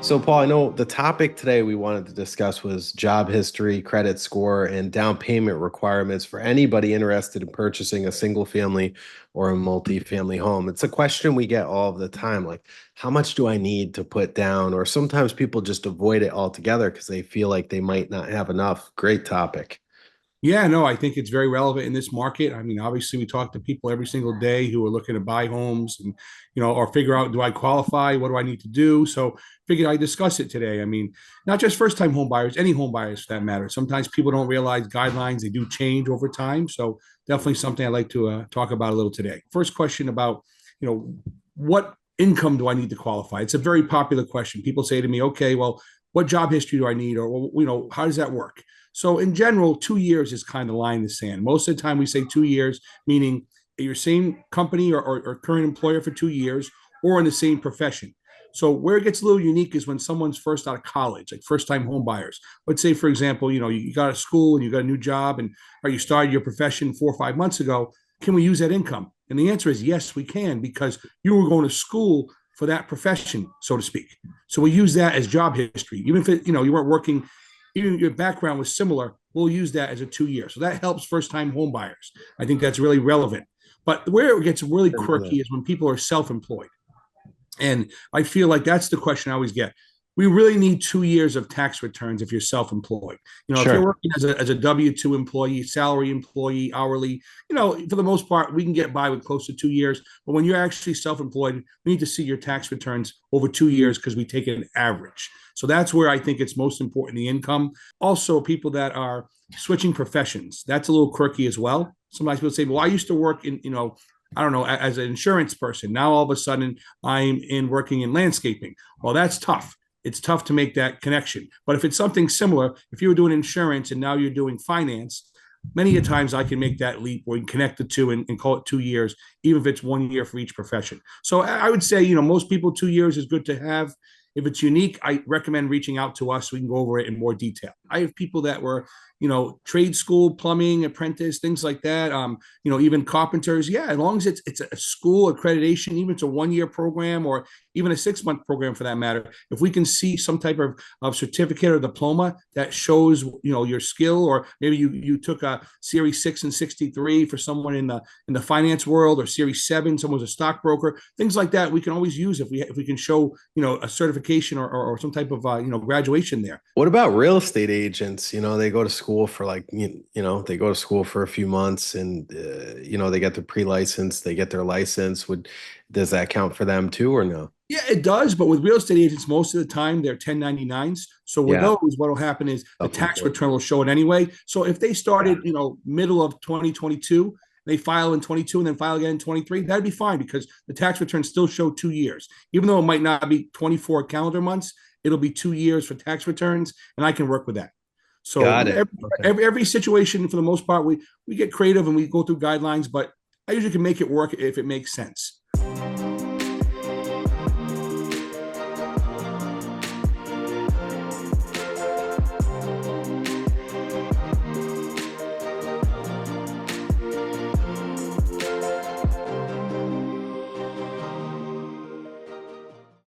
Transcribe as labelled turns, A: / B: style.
A: So, Paul, I know the topic today we wanted to discuss was job history, credit score, and down payment requirements for anybody interested in purchasing a single family or a multi-family home. It's a question we get all of the time, like, how much do I need to put down? Or sometimes people just avoid it altogether because they feel like they might not have enough. Great topic.
B: Yeah, no, I think it's very relevant in this market. I mean, obviously, we talk to people every single day who are looking to buy homes and, or figure out, do I qualify? What do I need to do? So, figured I discuss it today. I mean, not just first-time home buyers, any home buyers for that matter. Sometimes people don't realize guidelines; they do change over time. So, definitely something I'd like to talk about a little today. First question about, what income do I need to qualify? It's a very popular question. People say to me, "Okay, well, what job history do I need?" Or, well, how does that work? So in general, 2 years is kind of line in the sand. Most of the time we say 2 years, meaning your same company or current employer for 2 years or in the same profession. So where it gets a little unique is when someone's first out of college, like first time home buyers. Let's say, for example, you got a school and you got a new job and or you started your profession 4 or 5 months ago. Can we use that income? And the answer is yes, we can, because you were going to school for that profession, so to speak. So we use that as job history. Even if you weren't working, even your background was similar, we'll use that as a 2 year. So that helps first time home buyers. I think that's really relevant. But where it gets really quirky is when people are self employed. And I feel like that's the question I always get. We really need 2 years of tax returns if you're self-employed. If you're
A: Sure.
B: working as a W-2 employee, salary employee, hourly, for the most part, we can get by with close to 2 years. But when you're actually self-employed, we need to see your tax returns over 2 years because we take an average. So that's where I think it's most important, the income. Also, people that are switching professions, that's a little quirky as well. Sometimes people say, well, I used to work in, I don't know, as an insurance person. Now all of a sudden I'm working in landscaping. Well, that's tough. It's tough to make that connection. But if it's something similar, if you were doing insurance and now you're doing finance, many a times I can make that leap where we can connect the two and call it 2 years, even if it's 1 year for each profession. So I would say, most people 2 years is good to have. If it's unique, I recommend reaching out to us so we can go over it in more detail. I have people that were, trade school, plumbing, apprentice, things like that. Even carpenters. Yeah, as long as it's a school accreditation, even if it's a 1 year program or even a 6 month program for that matter. If we can see some type of certificate or diploma that shows, your skill, or maybe you took a Series 6 and 63 for someone in the finance world, or Series 7, someone's a stockbroker, things like that. We can always use if we can show, a certification or some type of graduation there.
A: What about real estate agents? They go to school for like, they go to school for a few months and, they get their pre-license, they get their license. Does that count for them too, or no?
B: Yeah, it does. But with real estate agents, most of the time they're 1099s. So with
A: Yeah.
B: those, what will happen is the tax
A: Self-employed.
B: return will show it anyway. So if they started,
A: Yeah.
B: middle of 2022, they file in 22 and then file again in 23, that'd be fine because the tax returns still show 2 years. Even though it might not be 24 calendar months, it'll be 2 years for tax returns, and I can work with that. So
A: Got
B: yeah,
A: it.
B: every,
A: Okay.
B: every, every situation, for the most part, we get creative and we go through guidelines, but I usually can make it work if it makes sense.